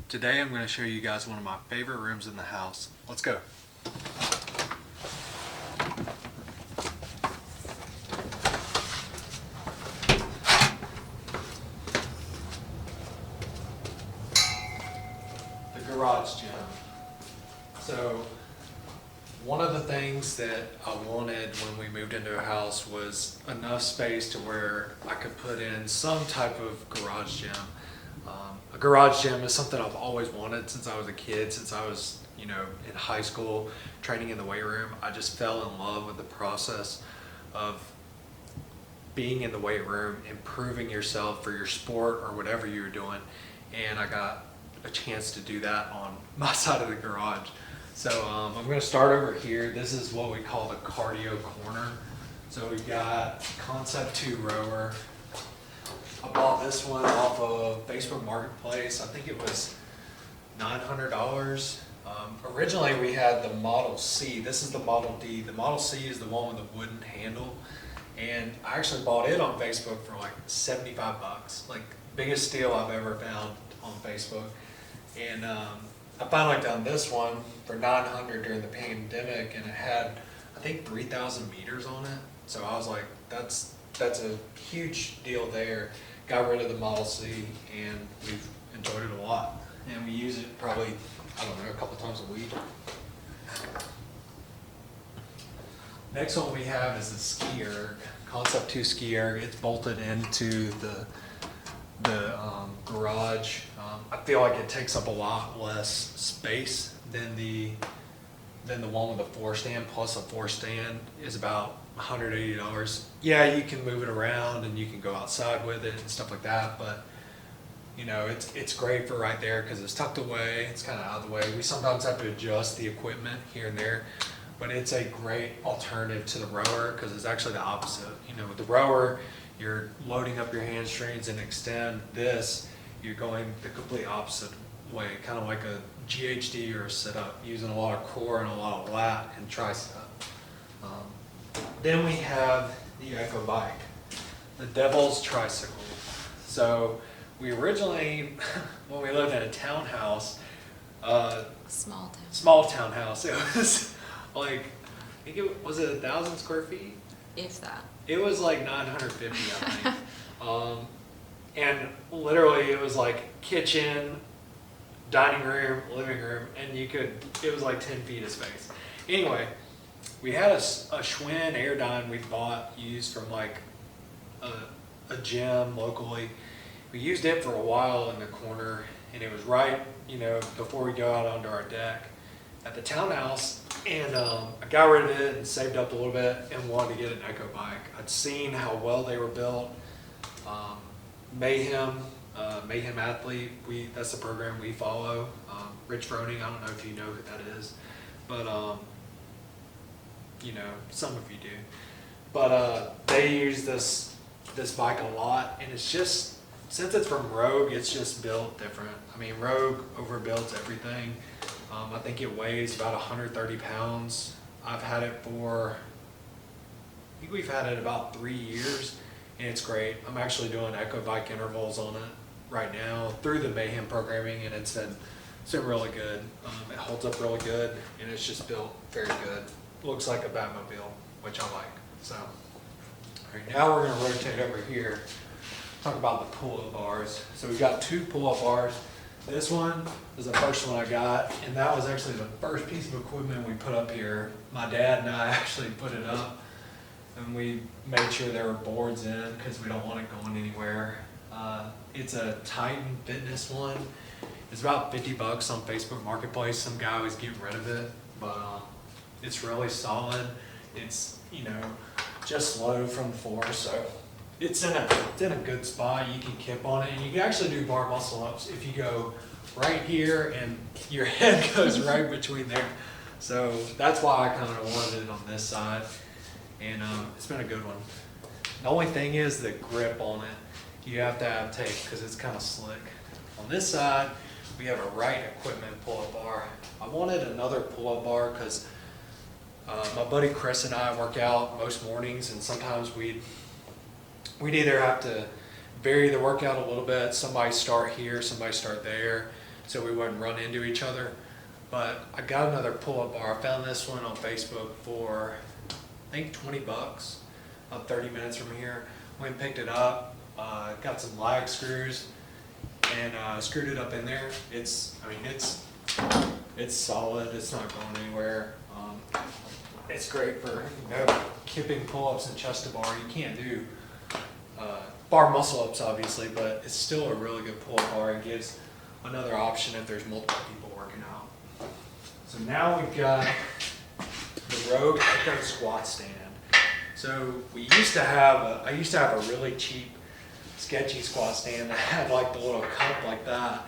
Today I'm going to show you guys one of my favorite rooms in the house. Let's go. The garage gym. So one of the things that I wanted when we moved into a house was enough space to where I could put in some type of garage gym. A garage gym is something I've always wanted since I was a kid, since I was, in high school, training in the weight room. I just fell in love with the process of being in the weight room, improving yourself for your sport or whatever you were doing. And I got a chance to do that on my side of the garage. So I'm going to start over here. This is what we call the cardio corner. So we've got Concept 2 rower. I bought this one off of Facebook Marketplace. I think it was $900. Originally we had the Model C. This is the Model D. The Model C is the one with the wooden handle. And I actually bought it on Facebook for like 75 bucks. Like biggest steal I've ever found on Facebook. And I finally done this one for $900 during the pandemic, and it had, I think, 3,000 meters on it. So I was like, that's a huge deal there. Got rid of the Model C, and we've enjoyed it a lot. And we use it probably, I don't know, a couple times a week. Next one we have is the ski erg, Concept 2 ski erg. It's bolted into the garage. I feel like it takes up a lot less space than the one with the 4-stand. Plus a 4-stand is about $180. Yeah, you can move it around and you can go outside with it and stuff like that, but it's great for right there because it's tucked away. It's kind of out of the way. We sometimes have to adjust the equipment here and there, but it's a great alternative to the rower because it's actually the opposite. With the rower, you're loading up your hamstrings and extend. This, you're going the complete opposite way, kind of like a GHD or a sit-up, using a lot of core and a lot of lat and tricep. Then we have the Echo Bike, the Devil's Tricycle. So we originally, when we lived in a townhouse, small townhouse, it was like, I think it was 1,000 square feet? If that. It was like 950, I think. And literally it was like kitchen, dining room, living room, and it was like 10 feet of space. Anyway, we had a Schwinn Airdyne we bought, used from like a gym locally. We used it for a while in the corner, and it was right, before we go out onto our deck at the townhouse. And I got rid of it and saved up a little bit and wanted to get an Echo Bike. I'd seen how well they were built. Mayhem Athlete, that's the program we follow. Rich Froning, I don't know if you know who that is, but some of you do. But they use this bike a lot, and it's just, since it's from Rogue, it's just built different. I mean, Rogue overbuilds everything. I think it weighs about 130 pounds. I've had it I think we've had it about 3 years, and it's great. I'm actually doing Echo Bike intervals on it right now through the Mayhem programming, and it's been really good. It holds up really good, and it's just built very good. Looks like a Batmobile, which I like. So, all right, now we're going to rotate over here, talk about the pull-up bars. So we've got 2 pull-up bars. This one is the first one I got, and that was actually the first piece of equipment we put up here. My dad and I actually put it up, and we made sure there were boards in because we don't want it going anywhere. It's a Titan Fitness one. It's about 50 bucks on Facebook Marketplace. Some guy was getting rid of it, but it's really solid. It's just low from the floor, so it's in a good spot. You can kip on it, and you can actually do bar muscle ups if you go right here and your head goes right between there. So that's why I kind of wanted it on this side, and it's been a good one. The only thing is the grip on it. You have to have tape because it's kind of slick. On this side, we have a right equipment pull-up bar. I wanted another pull-up bar because my buddy Chris and I work out most mornings, and sometimes we'd either have to vary the workout a little bit. Somebody start here, somebody start there. so we wouldn't run into each other. But I got another pull-up bar. I found this one on Facebook for, I think, 20 bucks, about 30 minutes from here. Went and picked it up, got some lag screws, and screwed it up in there. It's solid. It's not going anywhere. It's great for, kipping pull-ups and chest to bar. You can't do bar muscle-ups, obviously, but it's still a really good pull-up bar and gives another option if there's multiple people working out. So now we've got the Rogue Echo squat stand. So I used to have a really cheap, sketchy squat stand that had like the little cup like that.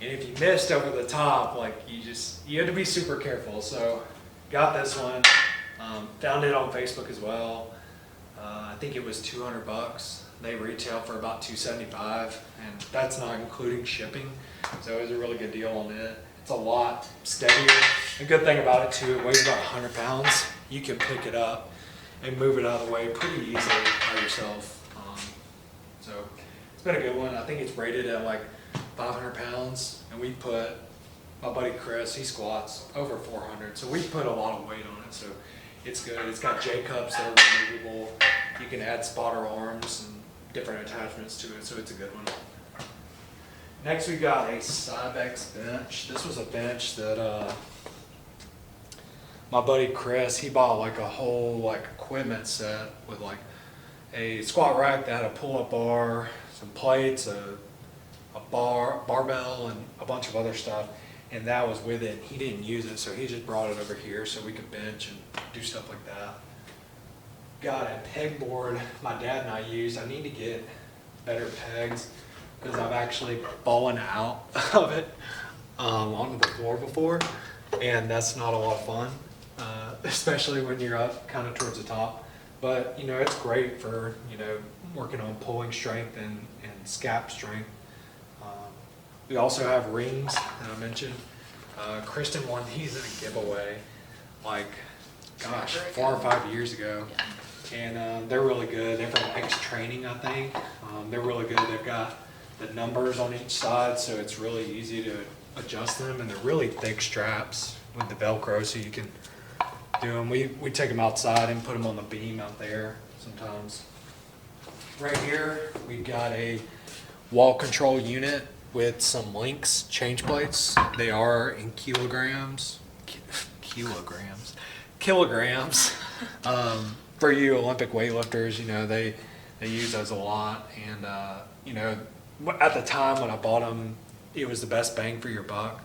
And if you missed over the top, like you had to be super careful. So got this one, found it on Facebook as well. I think it was 200 bucks. They retail for about $275, and that's not including shipping. So it was a really good deal on it. It's a lot steadier. The good thing about it too, it weighs about 100 pounds. You can pick it up and move it out of the way pretty easily by yourself. So it's been a good one. I think it's rated at like 500 pounds, and we put, my buddy Chris, he squats over 400, so we put a lot of weight on it, so it's good. It's got J-cups that are removable. You can add spotter arms and different attachments to it, so it's a good one. Next we got a Cybex bench. This was a bench that my buddy Chris, he bought like a whole like equipment set with like a squat rack that had a pull-up bar, some plates, a barbell, and a bunch of other stuff, and that was with it. He didn't use it, so he just brought it over here so we could bench and do stuff like that. Got a pegboard my dad and I used. I need to get better pegs because I've actually fallen out of it on the floor before, and that's not a lot of fun, especially when you're up kind of towards the top. But it's great for working on pulling strength and scap strength. We also have rings that I mentioned. Kristen won these in a giveaway, like, gosh, 4 or 5 years ago. And they're really good. They're from X Training, I think. They're really good. They've got the numbers on each side, so it's really easy to adjust them. And they're really thick straps with the Velcro, so you can do them. We take them outside and put them on the beam out there sometimes. Right here, we've got a wall control unit with some links, change plates. They are in kilograms. For you Olympic weightlifters, they use those a lot. And at the time when I bought them, it was the best bang for your buck.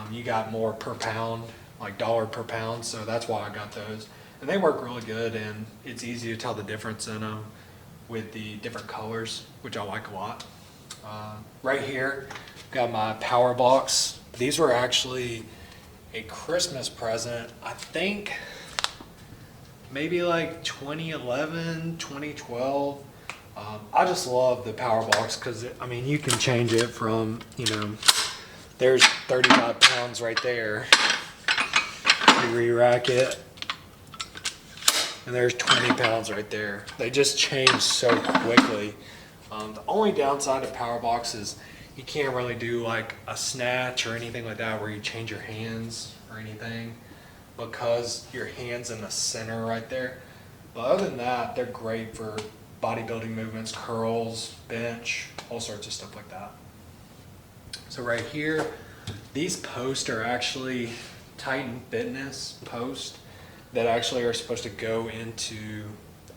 You got more per pound, like dollar per pound, so that's why I got those. And they work really good, and it's easy to tell the difference in them with the different colors, which I like a lot. Right here, got my power box. These were actually a Christmas present, I think maybe like 2011, 2012. I just love the power box because you can change it from, there's 35 pounds right there. You re-rack it, and there's 20 pounds right there. They just change so quickly. The only downside of power box is you can't really do like a snatch or anything like that where you change your hands or anything because your hand's in the center right there. But other than that, they're great for bodybuilding movements, curls, bench, all sorts of stuff like that. So right here, these posts are actually Titan Fitness posts that actually are supposed to go into,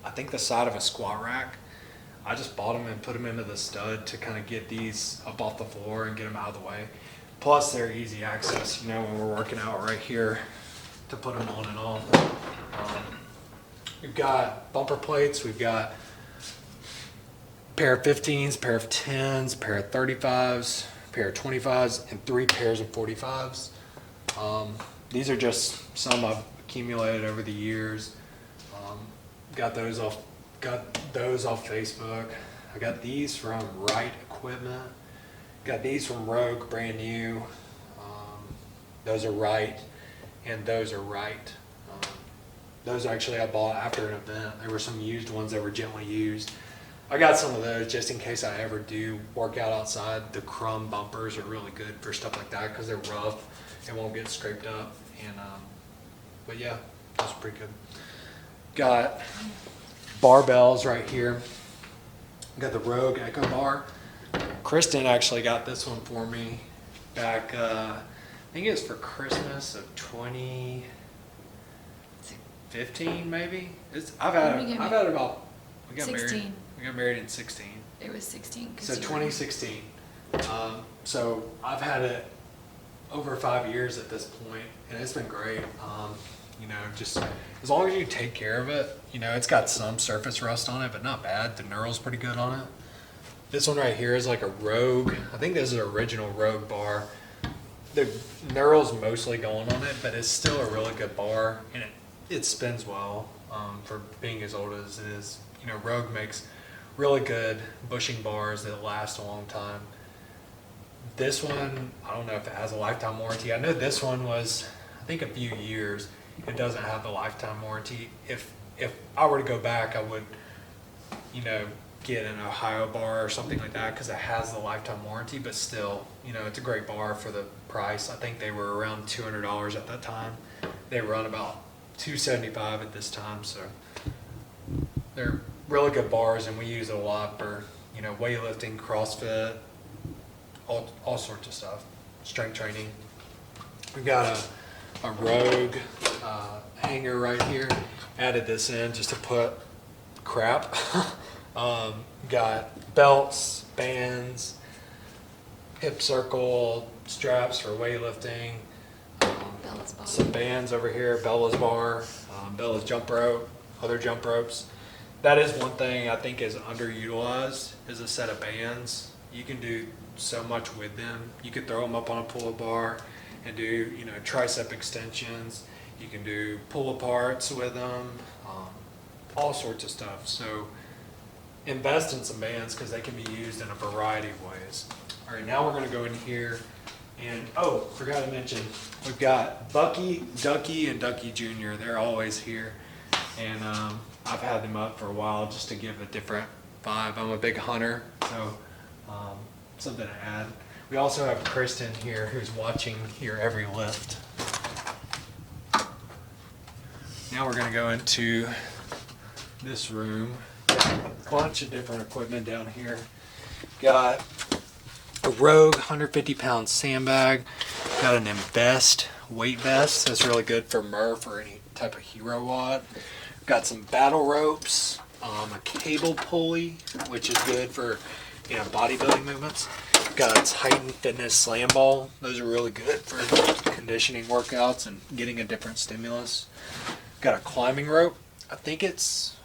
I think, the side of a squat rack. I just bought them and put them into the stud to kind of get these up off the floor and get them out of the way. Plus, they're easy access, when we're working out right here to put them on and off. We've got bumper plates. We've got a pair of 15s, pair of 10s, pair of 35s, pair of 25s, and 3 pairs of 45s. These are just some I've accumulated over the years. Got those off Facebook. I got these from Right Equipment. Got these from Rogue, brand new. Those are Right, and those are Right. Those actually I bought after an event. There were some used ones that were gently used. I got some of those just in case I ever do work out outside. The crumb bumpers are really good for stuff like that because they're rough and won't get scraped up. And but yeah, that's pretty good. Got barbells right here. Got the Rogue Echo Bar. Kristen actually got this one for me back, I think it was for Christmas of 2015 maybe. I've had it about, we got 16. married. We got married in 16. It was 16. So 2016. So I've had it over 5 years at this point, and it's been great. You know, just as long as you take care of it, you know, it's got some surface rust on it, but not bad. The knurl's pretty good on it. This one right here is like a Rogue. I think this is an original Rogue bar. The knurl's mostly going on it, but it's still a really good bar, and it spins well for being as old as it is. You know, Rogue makes really good bushing bars that last a long time. This one, I don't know if it has a lifetime warranty. I know this one was, I think, a few years. It doesn't have the lifetime warranty. If I were to go back, I would, you know, get an Ohio bar or something like that because it has the lifetime warranty, but still, you know, it's a great bar for the price. I think they were around $200 at that time. They run about $275 at this time, so they're really good bars, and we use it a lot for, you know, weightlifting, CrossFit, all sorts of stuff, strength training. We've got a Rogue hanger right here. Added this in just to put crap. Got belts, bands, hip circle, straps for weightlifting. Some bands over here, Bella's bar, Bella's jump rope, other jump ropes. That is one thing I think is underutilized, is a set of bands. You can do so much with them. You could throw them up on a pull-up bar and do, you know, tricep extensions. You can do pull-aparts with them, all sorts of stuff. So invest in some bands because they can be used in a variety of ways. All right, now we're going to go in here and, oh, forgot to mention, we've got Bucky, Ducky, and Ducky Jr. They're always here. And I've had them up for a while just to give a different vibe. I'm a big hunter, so something to add. We also have Kristen here who's watching your every lift. Now we're going to go into this room. A bunch of different equipment down here. Got a Rogue 150-pound sandbag. Got an Invest weight vest. That's really good for Murph or any type of hero wad. Got some battle ropes, a cable pulley, which is good for, you know, bodybuilding movements. Got a Titan Fitness slam ball. Those are really good for conditioning workouts and getting a different stimulus. Got a climbing rope. I think it's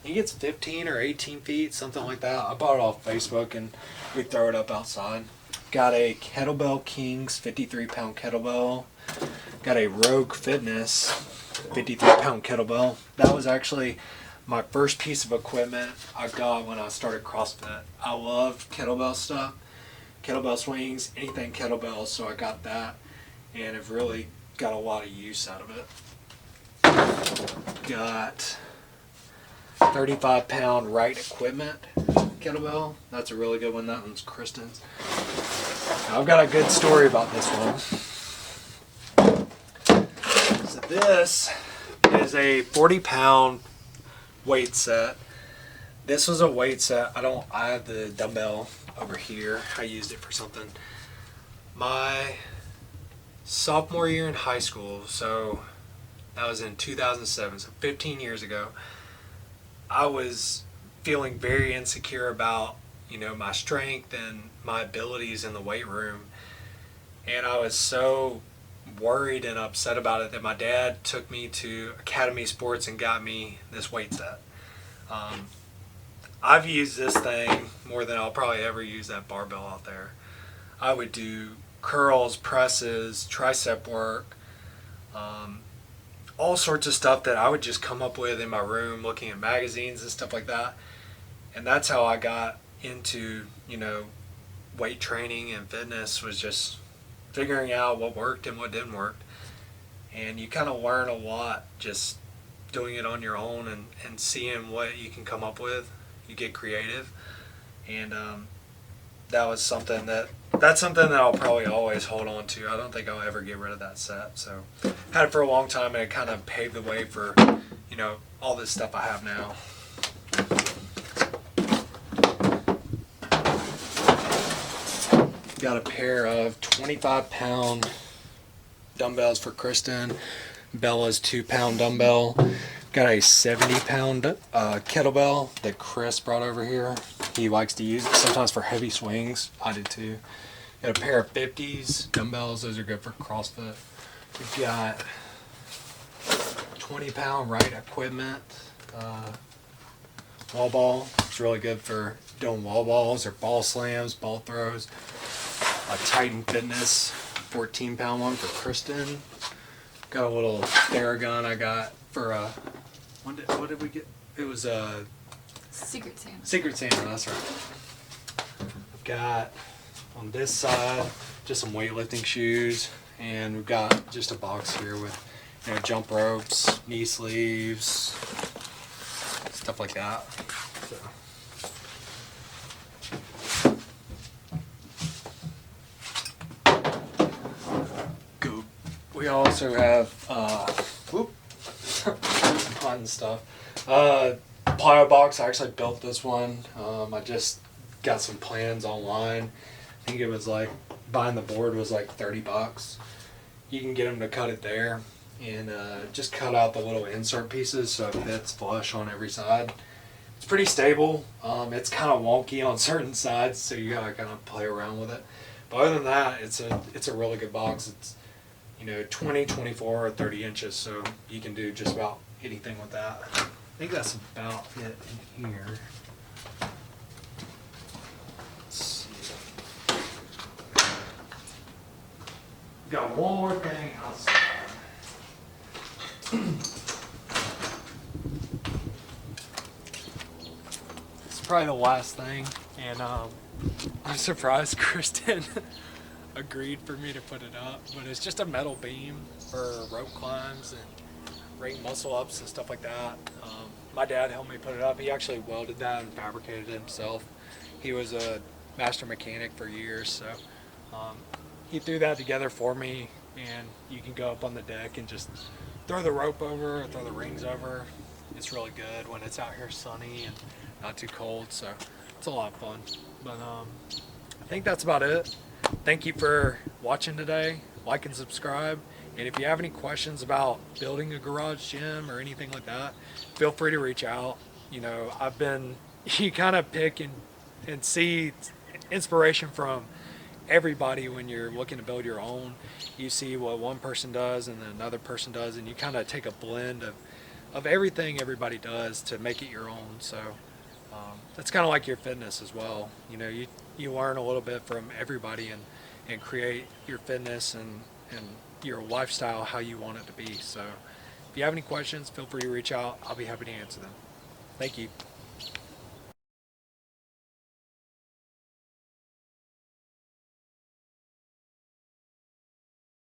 15 or 18 feet, something like that. I bought it off Facebook and we throw it up outside. Got a Kettlebell Kings 53-pound kettlebell. Got a Rogue Fitness 53-pound kettlebell. That was actually my first piece of equipment I got when I started CrossFit. I love kettlebell stuff, kettlebell swings, anything kettlebells, so I got that and have really got a lot of use out of it. Got 35-pound right equipment kettlebell. That's a really good one. That one's Kristen's. Now, I've got a good story about this one. So this is a 40-pound weight set. This was a weight set. I have the dumbbell over here. I used it for something. My sophomore year in high school, so that was in 2007, so 15 years ago, I was feeling very insecure about, you know, my strength and my abilities in the weight room. And I was so worried and upset about it that my dad took me to Academy Sports and got me this weight set. I've used this thing more than I'll probably ever use that barbell out there. I would do curls, presses, tricep work, all sorts of stuff that I would just come up with in my room looking at magazines and stuff like that. And that's how I got into, you know, weight training and fitness, was just figuring out what worked and what didn't work. And you kind of learn a lot just doing it on your own and seeing what you can come up with. you get creative. And that's something that I'll probably always hold on to. I don't think I'll ever get rid of that set. So had it for a long time, and it kind of paved the way for, you know, all this stuff I have now. Got a pair of 25-pound dumbbells for Kristen. Bella's 2-pound dumbbell. Got a 70-pound kettlebell that Chris brought over here. He likes to use it sometimes for heavy swings. I do too. Got a pair of 50s dumbbells. Those are good for CrossFit. We've got 20-pound right equipment. Wall ball. It's really good for doing wall balls or ball slams, ball throws. A Titan Fitness 14-pound one for Kristen. Got a little Theragun I got for what did we get? It was a Secret Santa. Secret Santa, that's right. We've got on this side just some weightlifting shoes, and we've got just a box here with, you know, jump ropes, knee sleeves, stuff like that. So. We also have fun stuff. Plyo box. I actually built this one. I just got some plans online. I think it was like buying the board was like $30. You can get them to cut it there, and just cut out the little insert pieces so it fits flush on every side. It's pretty stable. It's kind of wonky on certain sides, so you gotta kind of play around with it. But other than that, it's a really good box. It's, you know, 20, 24, or 30 inches, so you can do just about anything with that. I think that's about it in here. Let's see. Got one more thing outside. It's probably the last thing, and I'm surprised Kristen agreed for me to put it up, but it's just a metal beam for rope climbs and ring muscle ups and stuff like that. My dad helped me put it up. He actually welded that and fabricated it himself. He was a master mechanic for years, so he threw that together for me, and you can go up on the deck and just throw the rope over or throw the rings over. It's really good when it's out here sunny and not too cold, so it's a lot of fun. But I think that's about it. Thank you for watching today. Like and subscribe. And if you have any questions about building a garage gym or anything like that, feel free to reach out. You know, you kind of pick and see inspiration from everybody when you're looking to build your own. You see what one person does and then another person does, and you kind of take a blend of everything everybody does to make it your own. So that's kind of like your fitness as well. You know, you learn a little bit from everybody and create your fitness and your lifestyle how you want it to be. So if you have any questions, feel free to reach out. I'll be happy to answer them. Thank you.